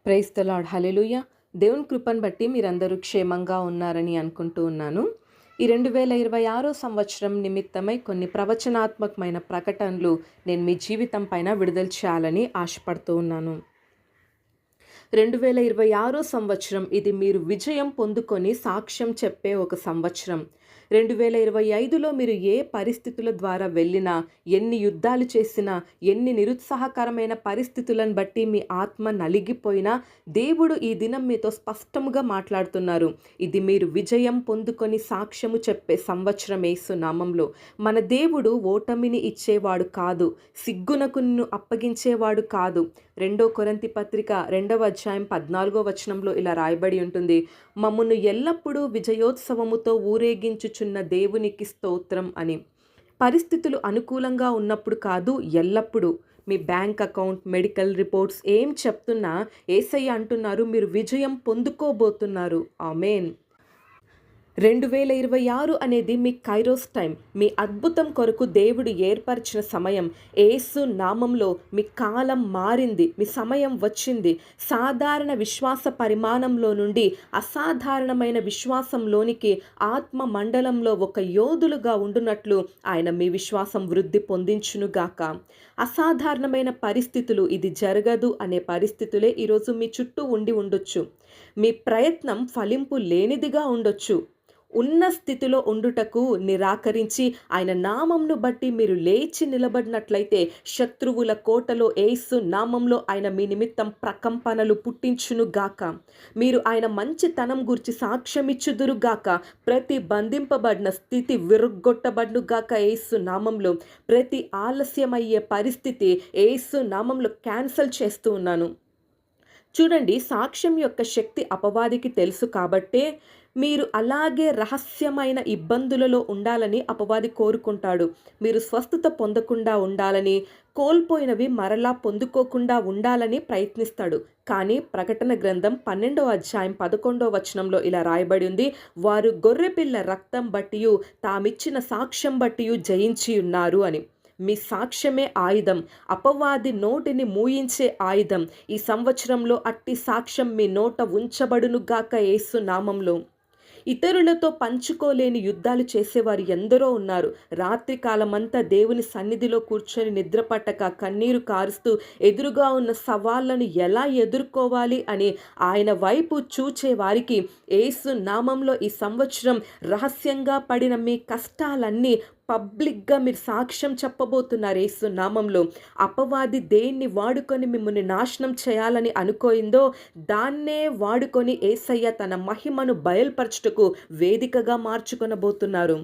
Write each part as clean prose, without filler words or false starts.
Praise the lord. హల్లెలూయా. దేవుని కృపను బట్టి మీరందరూ క్షేమంగా ఉన్నారని అనుకుంటూ ఉన్నాను. ఈ 2026 సంవత్సరం నిమిత్తమై కొన్ని ప్రవచనాత్మకమైన ప్రకటనలు నేను మీ జీవితం పైన విడుదల చేయాలని ఆశపడుతూ ఉన్నాను. 2026 సంవత్సరం ఇది మీరు విజయం పొందుకొని సాక్ష్యం చెప్పే ఒక సంవత్సరం. 2025లో మీరు ఏ పరిస్థితుల ద్వారా వెళ్ళినా, ఎన్ని యుద్ధాలు చేసినా, ఎన్ని నిరుత్సాహకరమైన పరిస్థితులను బట్టి మీ ఆత్మ నలిగిపోయినా, దేవుడు ఈ దినం మీతో స్పష్టముగా మాట్లాడుతున్నారు. ఇది మీరు విజయం పొందుకొని సాక్ష్యము చెప్పే సంవత్సరం యేసు నామంలో. మన దేవుడు ఓటమిని ఇచ్చేవాడు కాదు, సిగ్గునకు నిన్ను అప్పగించేవాడు కాదు. 2 కొరింథీ పత్రిక 2వ అధ్యాయం 14వ వచనంలో ఇలా రాయబడి ఉంటుంది, మమ్మును ఎల్లప్పుడూ విజయోత్సవముతో ఊరేగించుచున్న దేవునికి స్తోత్రం అని. పరిస్థితులు అనుకూలంగా ఉన్నప్పుడు కాదు, ఎల్లప్పుడూ. మీ బ్యాంక్ అకౌంట్, మెడికల్ రిపోర్ట్స్ ఏం చెప్తున్నా యేసయ్య అంటున్నారు మీరు విజయం పొందుకోబోతున్నారు. ఆమేన్. 2026 అనేది మీ కైరోస్ టైం, మీ అద్భుతం కొరకు దేవుడు ఏర్పరిచిన సమయం. యేసు నామంలో మీ కాలం మారింది, మీ సమయం వచ్చింది. సాధారణ విశ్వాస పరిమాణంలో నుండి అసాధారణమైన విశ్వాసంలోనికి ఆత్మ మండలంలో ఒక యోధులుగా ఉండునట్లు ఆయన మీ విశ్వాసం వృద్ధి పొందించునుగాక. అసాధారణమైన పరిస్థితులు, ఇది జరగదు అనే పరిస్థితులే ఈరోజు మీ చుట్టూ ఉండి ఉండొచ్చు. మీ ప్రయత్నం ఫలింపు లేనిదిగా ఉండొచ్చు. ఉన్న స్థితిలో ఉండుటకు నిరాకరించి ఆయన నామంను బట్టి మీరు లేచి నిలబడినట్లయితే శత్రువుల కోటలో యేసు నామంలో ఆయన మీ నిమిత్తం ప్రకంపనలు పుట్టించునుగాక. మీరు ఆయన మంచితనం గురించి సాక్ష్యమిచ్చుదురుగాక. ప్రతి బంధింపబడిన స్థితి విరుగ్గొట్టబడునుగాక యేసు నామంలో. ప్రతి ఆలస్యమయ్యే పరిస్థితి యేసు నామంలో క్యాన్సల్ చేస్తూ ఉన్నాను. చూడండి, సాక్ష్యం యొక్క శక్తి అపవాదికి తెలుసు కాబట్టే మీరు అలాగే రహస్యమైన ఇబ్బందులలో ఉండాలని అపవాది కోరుకుంటాడు. మీరు స్వస్థత పొందకుండా ఉండాలని, కోల్పోయినవి మరలా పొందుకోకుండా ఉండాలని ప్రయత్నిస్తాడు. కానీ ప్రకటన గ్రంథం 12వ అధ్యాయం 11వ వచనంలో ఇలా రాయబడి ఉంది, వారు గొర్రెపిల్ల రక్తం బట్టియు తామిచ్చిన సాక్ష్యం బట్టియు జయించి ఉన్నారు అని. మీ సాక్ష్యమే ఆయుధం, అపవాది నోటిని మూయించే ఆయుధం. ఈ సంవత్సరంలో అట్టి సాక్ష్యం మీ నోట ఉంచబడునుగాక యేసు నామంలో. ఇతరులతో పంచుకోలేని యుద్ధాలు చేసేవారు ఎందరో ఉన్నారు. రాత్రి కాలమంతా దేవుని సన్నిధిలో కూర్చొని నిద్రపట్టక కన్నీరు కారుస్తూ ఎదురుగా ఉన్న సవాళ్లను ఎలా ఎదుర్కోవాలి అని ఆయన వైపు చూచే వారికి యేసు నామంలో ఈ సంవత్సరం రహస్యంగా పడిన మీ కష్టాలన్నీ పబ్లిక్గా మీరు సాక్ష్యం చెప్పబోతున్నారు యేసు నామంలో. అపవాది దేన్ని వాడుకొని మిమ్మల్ని నాశనం చేయాలని అనుకోయిందో దాన్నే వాడుకొని యేసయ్య తన మహిమను బయలుపరచుటకు వేదికగా మార్చుకొనబోతున్నారు.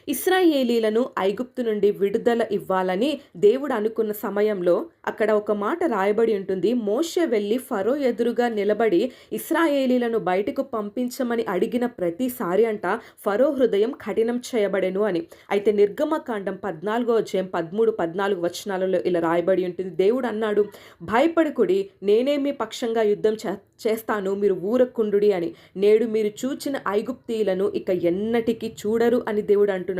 ఇశ్రాయేలీలను ఐగుప్తు నుండి విడుదల ఇవ్వాలని దేవుడు అనుకున్న సమయంలో అక్కడ ఒక మాట రాయబడి ఉంటుంది, మోషే వెళ్ళి ఫరో ఎదురుగా నిలబడి ఇశ్రాయేలీలను బయటకు పంపించమని అడిగిన ప్రతిసారి అంట ఫరో హృదయం కఠినం చేయబడెను అని. అయితే నిర్గమకాండం 14వ అధ్యాయం 13-14 వచనాలలో ఇలా రాయబడి ఉంటుంది, దేవుడు అన్నాడు, భయపడకుడి, నేనే మీ పక్షంగా యుద్ధం చేస్తాను, మీరు ఊరకుండుడి అని. నేడు మీరు చూచిన ఐగుప్తీయులను ఇక ఎన్నటికీ చూడరు అని దేవుడు అంటున్నాడు.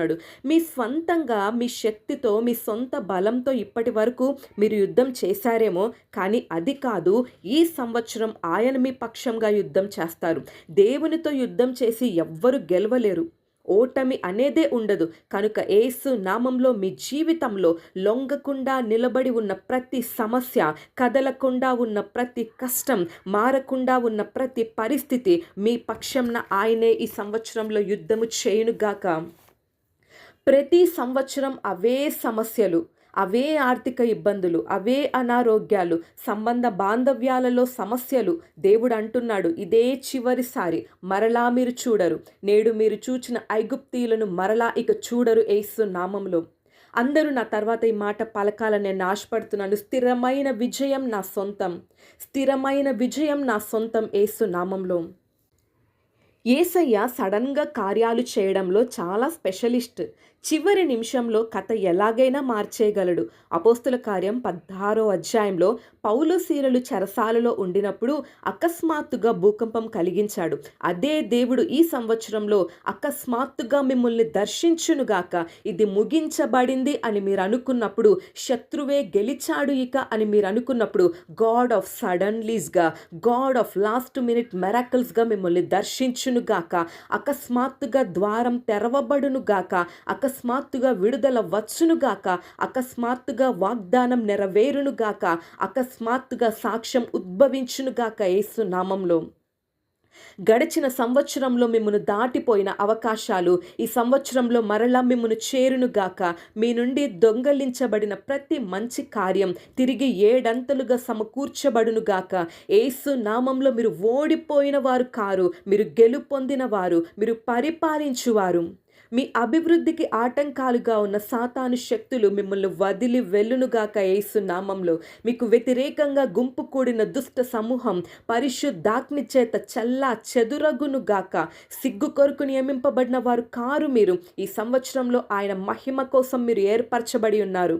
మీ స్వంతంగా, మీ శక్తితో, మీ సొంత బలంతో ఇప్పటి వరకు మీరు యుద్ధం చేశారేమో, కానీ అది కాదు. ఈ సంవత్సరం ఆయన మీ పక్షంగా యుద్ధం చేస్తారు. దేవునితో యుద్ధం చేసి ఎవ్వరు గెలవలేరు. ఓటమి అనేదే ఉండదు. కనుక యేసు నామంలో మీ జీవితంలో లొంగకుండా నిలబడి ఉన్న ప్రతి సమస్య, కదలకుండా ఉన్న ప్రతి కష్టం, మారకుండా ఉన్న ప్రతి పరిస్థితి మీ పక్షంన ఆయనే ఈ సంవత్సరంలో యుద్ధము చేయునుగాక. ప్రతి సంవత్సరం అవే సమస్యలు, అవే ఆర్థిక ఇబ్బందులు, అవే అనారోగ్యాలు, సంబంధ బాంధవ్యాలలో సమస్యలు. దేవుడు అంటున్నాడు, ఇదే చివరిసారి, మరలా మీరు చూడరు. నేడు మీరు చూచిన ఐగుప్తీయులను మరలా ఇక చూడరు యేసు నామంలో. అందరూ నా తర్వాత ఈ మాట పలకాలని నేను ఆశపడుతున్నాను. స్థిరమైన విజయం నా సొంతం, స్థిరమైన విజయం నా సొంతం యేసు నామంలో. యేసయ్య సడన్గా కార్యాలు చేయడంలో చాలా స్పెషలిస్ట్. చివరి నిమిషంలో కథ ఎలాగైనా మార్చేయగలడు. అపోస్తుల కార్యం 16వ అధ్యాయంలో పౌలు శీలలు చెరసాలలో ఉండినప్పుడు అకస్మాత్తుగా భూకంపం కలిగించాడు. అదే దేవుడు ఈ సంవత్సరంలో అకస్మాత్తుగా మిమ్మల్ని దర్శించునుగాక. ఇది ముగించబడింది అని మీరు అనుకున్నప్పుడు, శత్రువే గెలిచాడు ఇక అని మీరు అనుకున్నప్పుడు, గాడ్ ఆఫ్ సడన్లీస్గా, గాడ్ ఆఫ్ లాస్ట్ మినిట్ మెరాకిల్స్గా మిమ్మల్ని దర్శించునుగాక. అకస్మాత్తుగా ద్వారం తెరవబడునుగాక. అకస్మాత్తుగా విడుదల వచ్చునుగాక. అకస్మాత్తుగా వాగ్దానం నెరవేరునుగాక. అకస్మాత్తుగా సాక్ష్యం ఉద్భవించునుగాక యేసు నామంలో. గడిచిన సంవత్సరంలో మిమ్మను దాటిపోయిన అవకాశాలు ఈ సంవత్సరంలో మరలా మిమ్మను చేరునుగాక. మీ నుండి దొంగలించబడిన ప్రతి మంచి కార్యం తిరిగి ఏడంతలుగా సమకూర్చబడునుగాక. యేసు నామంలో మీరు ఓడిపోయిన వారు కారు, మీరు గెలుపొందిన వారు, మీరు పరిపాలించువారు. మీ అభివృద్ధికి ఆటంకాలుగా ఉన్న సాతాను శక్తులు మిమ్మల్ని వదిలి వెళ్ళునుగాక యేసు నామంలో. మీకు వ్యతిరేకంగా గుంపు కూడిన దుష్ట సమూహం పరిశుద్ధాగ్ని చేత చల్లా చెదురగునుగాక. సిగ్గు కొరకు నియమింపబడిన వారు కారు మీరు. ఈ సంవత్సరంలో ఆయన మహిమ కోసం మీరు ఏర్పరచబడి ఉన్నారు.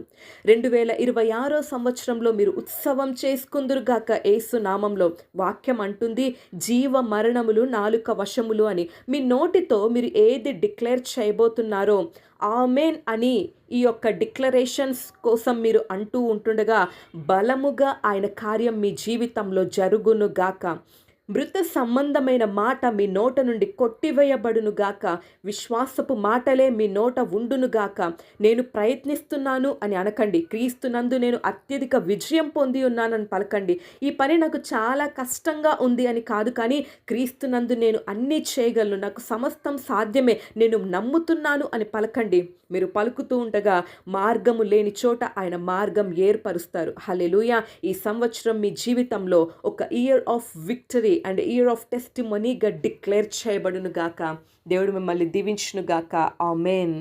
2026 సంవత్సరంలో మీరు ఉత్సవం చేసుకుందురుగాక యేసు నామంలో. వాక్యం అంటుంది, జీవ మరణములు నాలుక వశములు అని. మీ నోటితో మీరు ఏది డిక్లేర్ చేయబోతున్నారో ఆమెన్ అని ఈ యొక్క డిక్లరేషన్స్ కోసం మీరు అంటూ ఉంటుండగా బలముగా ఆయన కార్యం మీ జీవితంలో జరుగునుగాక. మృత సంబంధమైన మాట మీ నోట నుండి కొట్టివేయబడునుగాక. విశ్వాసపు మాటలే మీ నోట ఉండునుగాక. నేను ప్రయత్నిస్తున్నాను అని అనకండి. క్రీస్తునందు నేను అత్యధిక విజయం పొంది ఉన్నానని పలకండి. ఈ పని నాకు చాలా కష్టంగా ఉంది అని కాదు, కానీ క్రీస్తునందు నేను అన్నీ చేయగలను, నాకు సమస్తం సాధ్యమే, నేను నమ్ముతున్నాను అని పలకండి. మీరు పలుకుతూ ఉండగా మార్గము లేని చోట ఆయన మార్గం ఏర్పరుస్తారు. హల్లెలూయా. ఈ సంవత్సరం మీ జీవితంలో ఒక year of victory and year of టెస్టిమనీగా డిక్లేర్ చేయబడునుగాక. దేవుడు మిమ్మల్ని దీవించునుగాక. ఆమేన్.